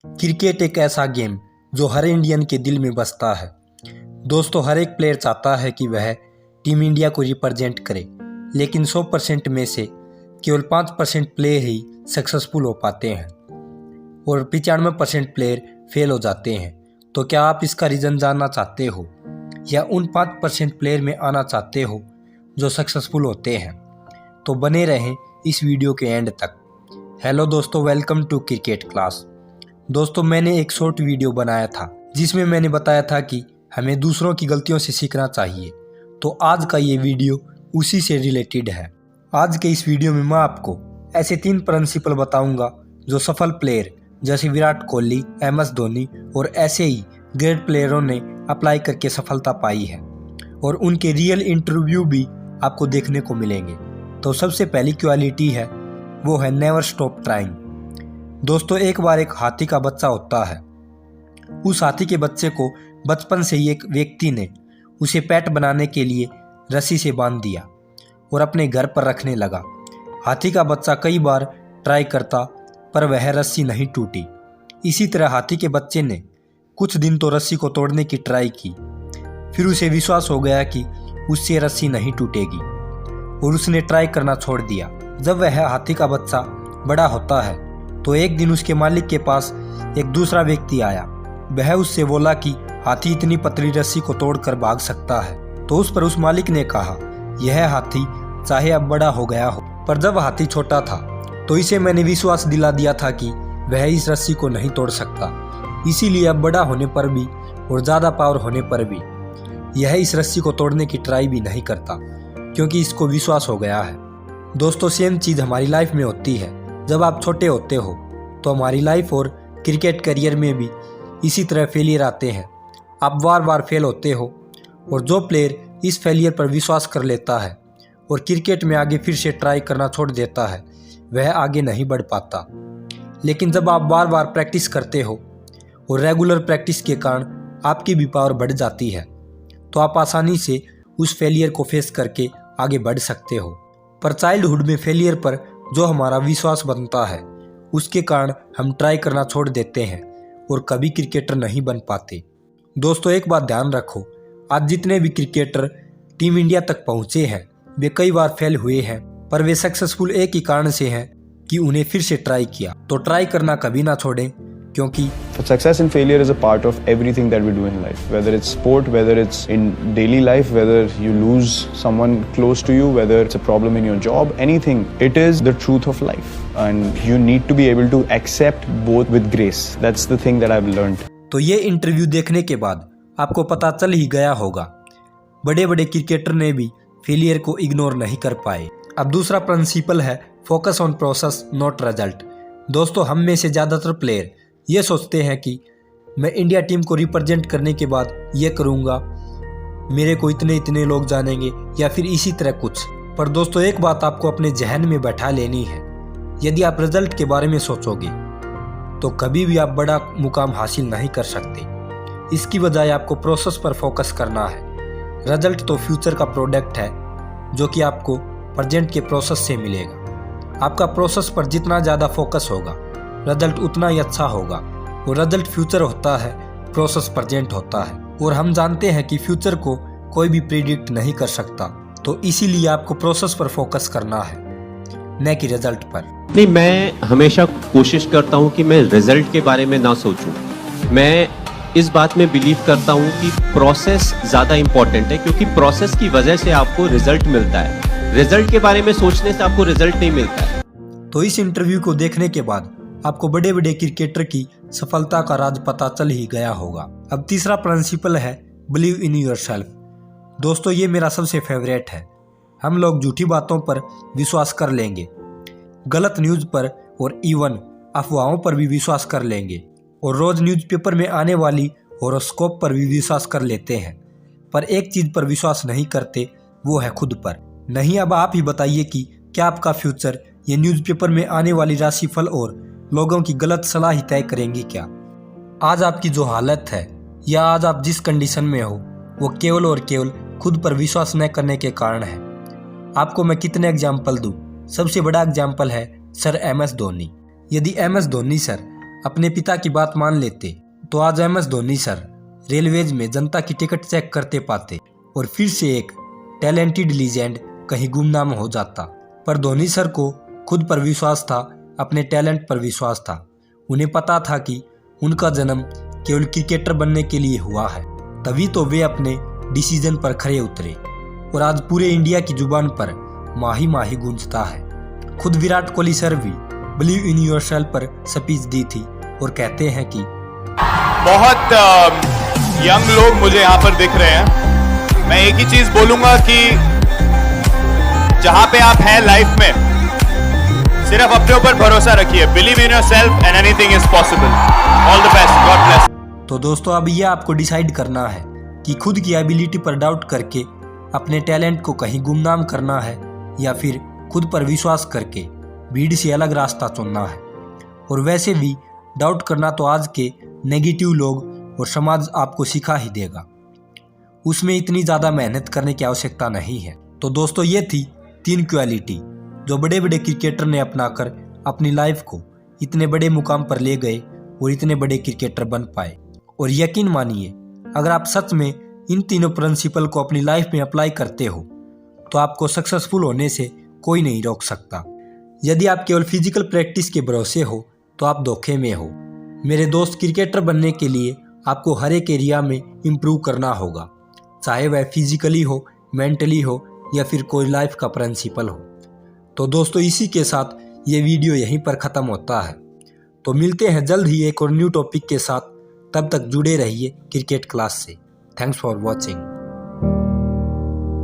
Cricket एक ऐसा game जो हर इंडियन के दिल में बसता है। दोस्तों, हर एक प्लेयर चाहता है कि वह टीम इंडिया को रिप्रेजेंट करे, लेकिन 100% में से केवल 5% प्लेयर ही सक्सेसफुल हो पाते हैं और 95% प्लेयर फेल हो जाते हैं। तो क्या आप इसका रीज़न जानना चाहते हो या उन 5% प्लेयर में आना चाहते हो जो सक्सेसफुल होते हैं? तो बने रहें इस वीडियो के एंड तक। हेलो दोस्तों, वेलकम टू क्रिकेट क्लास। दोस्तों, मैंने एक शॉर्ट वीडियो बनाया था जिसमें मैंने बताया था कि हमें दूसरों की गलतियों से सीखना चाहिए। तो आज का ये वीडियो उसी से रिलेटेड है। आज के इस वीडियो में मैं आपको ऐसे 3 प्रिंसिपल बताऊंगा जो सफल प्लेयर जैसे विराट कोहली, MS धोनी और ऐसे ही ग्रेट प्लेयरों ने अप्लाई करके सफलता पाई है, और उनके रियल इंटरव्यू भी आपको देखने को मिलेंगे। तो सबसे पहली क्वालिटी है वो है नेवर स्टॉप ट्राइंग। दोस्तों, एक बार एक हाथी का बच्चा होता है। उस हाथी के बच्चे को बचपन से ही एक व्यक्ति ने उसे पेट बनाने के लिए रस्सी से बांध दिया और अपने घर पर रखने लगा। हाथी का बच्चा कई बार ट्राई करता पर वह रस्सी नहीं टूटी। इसी तरह हाथी के बच्चे ने कुछ दिन तो रस्सी को तोड़ने की ट्राई की, फिर उसे विश्वास हो गया कि उससे रस्सी नहीं टूटेगी और उसने ट्राई करना छोड़ दिया। जब वह हाथी का बच्चा बड़ा होता है तो एक दिन उसके मालिक के पास एक दूसरा व्यक्ति आया। वह उससे बोला कि हाथी इतनी पतली रस्सी को तोड़कर भाग सकता है। तो उस पर उस मालिक ने कहा, यह हाथी चाहे अब बड़ा हो गया हो, पर जब हाथी छोटा था तो इसे मैंने विश्वास दिला दिया था कि वह इस रस्सी को नहीं तोड़ सकता। इसीलिए अब बड़ा होने पर भी और ज़्यादा पावर होने पर भी यह इस रस्सी को तोड़ने की ट्राई भी नहीं करता, क्योंकि इसको विश्वास हो गया है। दोस्तों, सेम चीज़ हमारी लाइफ में होती है। जब आप छोटे होते हो तो हमारी लाइफ और क्रिकेट करियर में भी इसी तरह फेलियर आते हैं। आप बार बार फेल होते हो, और जो प्लेयर इस फेलियर पर विश्वास कर लेता है और क्रिकेट में आगे फिर से ट्राई करना छोड़ देता है, वह आगे नहीं बढ़ पाता। लेकिन जब आप बार बार प्रैक्टिस करते हो और रेगुलर प्रैक्टिस के कारण आपकी भी पावर बढ़ जाती है, तो आप आसानी से उस फेलियर को फेस करके आगे बढ़ सकते हो। पर चाइल्डहुड में फेलियर पर जो हमारा विश्वास बनता है, उसके कारण हम ट्राई करना छोड़ देते हैं और कभी क्रिकेटर नहीं बन पाते। दोस्तों, एक बात ध्यान रखो, आज जितने भी क्रिकेटर टीम इंडिया तक पहुंचे हैं वे कई बार फेल हुए हैं, पर वे सक्सेसफुल एक ही कारण से हैं कि उन्हें फिर से ट्राई किया। तो ट्राई करना कभी ना छोड़ें, क्योंकि success and failure is a part of everything that we do in life, whether it's sport, whether it's in daily life, whether you lose someone close to you, whether it's a problem in your job, anything. It is the truth of life, and you need to be able to accept both with grace. That's the thing that I've learned. तो ये interview देखने के बाद आपको पता चल ही गया होगा, बड़े बड़े क्रिकेटर ने भी फेलियर को इग्नोर नहीं कर पाए। अब दूसरा प्रिंसिपल है focus on process not result. दोस्तों, हम में से ज़्यादातर प्लेयर ये सोचते हैं कि मैं इंडिया टीम को रिप्रेजेंट करने के बाद ये करूँगा, मेरे को इतने इतने लोग जानेंगे, या फिर इसी तरह कुछ। पर दोस्तों, एक बात आपको अपने जहन में बैठा लेनी है, यदि आप रिजल्ट के बारे में सोचोगे तो कभी भी आप बड़ा मुकाम हासिल नहीं कर सकते। इसकी बजाय आपको प्रोसेस पर फोकस करना है। रिजल्ट तो फ्यूचर का प्रोडक्ट है जो कि आपको प्रेजेंट के प्रोसेस से मिलेगा। आपका प्रोसेस पर जितना ज़्यादा फोकस होगा, रिजल्ट उतना ही अच्छा होगा। और रिजल्ट फ्यूचर होता है, प्रोसेस प्रेजेंट होता है, और हम जानते हैं कि फ्यूचर को कोई भी प्रिडिक्ट नहीं कर सकता। तो इसीलिए आपको प्रोसेस पर फोकस करना है, न कि रिजल्ट पर। नहीं, मैं हमेशा कोशिश करता हूं कि मैं रिजल्ट के बारे में ना सोचूं। मैं इस बात में बिलीव करता हूं कि प्रोसेस ज़्यादा इंपॉर्टेंट है, क्योंकि प्रोसेस की वजह से आपको रिजल्ट मिलता है। रिजल्ट के बारे में सोचने से आपको रिजल्ट नहीं मिलता है। तो इस इंटरव्यू को देखने के बाद आपको बड़े बड़े क्रिकेटर की सफलता का राज पता चल ही गया होगा। अब तीसरा प्रिंसिपल है बिलीव इन योरसेल्फ। दोस्तों, ये मेरा सबसे फेवरेट है। हम लोग झूठी बातों पर विश्वास कर लेंगे, गलत न्यूज़ पर और इवन अफवाहों पर भी विश्वास कर लेंगे, और रोज़ न्यूज़पेपर में आने वाली हॉरोस्कोप पर भी विश्वास कर लेते हैं। पर एक चीज़ पर विश्वास नहीं करते, वो है खुद पर। नहीं, अब आप ही बताइए कि क्या आपका फ्यूचर ये न्यूज़पेपर में आने वाली राशिफल और लोगों की गलत सलाह ही तय करेंगी क्या? आज आपकी जो हालत है या आज आप जिस कंडीशन में हो, वो केवल और केवल खुद पर विश्वास न करने के कारण है। आपको मैं कितने एग्जाम्पल दूं? सबसे बड़ा एग्जाम्पल है सर MS धोनी। यदि MS धोनी सर अपने पिता की बात मान लेते तो आज MS धोनी सर रेलवेज में जनता की टिकट चेक करते पाते और फिर से एक टैलेंटेड लीजेंड कहीं गुमनाम हो जाता। पर धोनी सर को खुद पर विश्वास था, अपने टैलेंट पर विश्वास था। उन्हें पता था कि उनका जन्म केवल क्रिकेटर बनने के लिए हुआ है, तभी तो वे अपने डिसीजन पर खरे उतरे और आज पूरे इंडिया की जुबान पर माही माही गूंजता है। खुद विराट कोहली सर भी बिलीव इन योरसेल्फ पर स्पीच दी थी और कहते हैं कि बहुत यंग लोग मुझे यहाँ पर दिख रहे हैं। मैं एक ही चीज बोलूंगा कि जहां पे आप हैं लाइफ में, सिर्फ अपने ऊपर भरोसा रखिए। Believe in yourself and anything is possible. All the best, God bless. तो दोस्तों अब यह आपको डिसाइड करना है कि खुद की एबिलिटी पर डाउट करके अपने टैलेंट को कहीं गुमनाम करना है या फिर खुद पर विश्वास करके भीड़ से अलग रास्ता चुनना है। और वैसे भी डाउट करना तो आज के नेगेटिव लोग और समाज आपको सिखा ही देगा, उसमें इतनी ज़्यादा मेहनत करने की आवश्यकता नहीं है। तो दोस्तों ये थी 3 क्वालिटी जो बड़े बड़े क्रिकेटर ने अपनाकर अपनी लाइफ को इतने बड़े मुकाम पर ले गए और इतने बड़े क्रिकेटर बन पाए। और यकीन मानिए, अगर आप सच में इन तीनों प्रिंसिपल को अपनी लाइफ में अप्लाई करते हो तो आपको सक्सेसफुल होने से कोई नहीं रोक सकता। यदि आप केवल फिजिकल प्रैक्टिस के भरोसे हो तो आप धोखे में हो। मेरे दोस्त, क्रिकेटर बनने के लिए आपको हर एक एरिया में इम्प्रूव करना होगा, चाहे वह फिजिकली हो, मेंटली हो या फिर कोई लाइफ का प्रिंसिपल हो। तो दोस्तों इसी के साथ ये वीडियो यहीं पर ख़त्म होता है। तो मिलते हैं जल्द ही एक और न्यू टॉपिक के साथ। तब तक जुड़े रहिए क्रिकेट क्लास से। Thanks for watching.